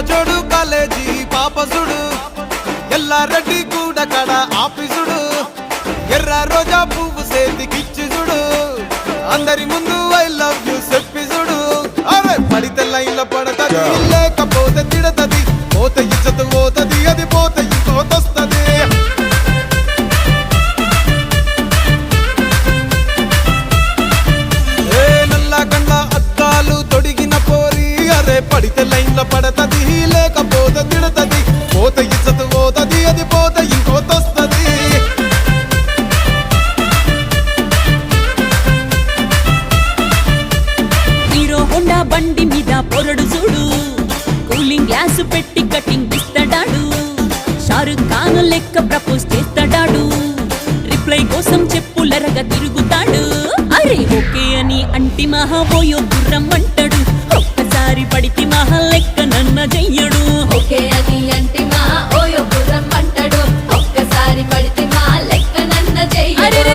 జోడు కాలేజీ పాపసుడు ఎల్లారెడ్డి కూడా కడ ఆఫీసుడు ఎర్ర రోజా పువ్వు సేతికిచ్చి చూడు అందరి ముందు ఐ లవ్ యూ చెప్పి చూడు అరే పడితే లైన్లో పడతది లేకపోతే తిడతది పోతే ఇచ్చత పోతది అది పోతే ఇంకోతొస్తది నల్ల అద్దాలు తొడిగిన పోరి అరే పడితే లైన్లో పడతది లేకపోతే తిడతది పోతే ఇచ్చత పోతది అది పోతే ఇంకోతొస్తది హీరో హోండా బండి మీద పొరడు చూడు కూలింగ్ గ్లాస్ పెట్టి కటింగ్ ఇస్తాడాడు షారుఖ్ ఖాన్ లెక్క ప్రపోజ్ చేస్తాడాడు రిప్లై కోసం చెప్పులరగా తిరుగుతాడు అరే ఓకే అని అంటి మహా పోయో గుర్రం అంటాడు ఒక్కసారి పడితే మహా లెక్క నన్ను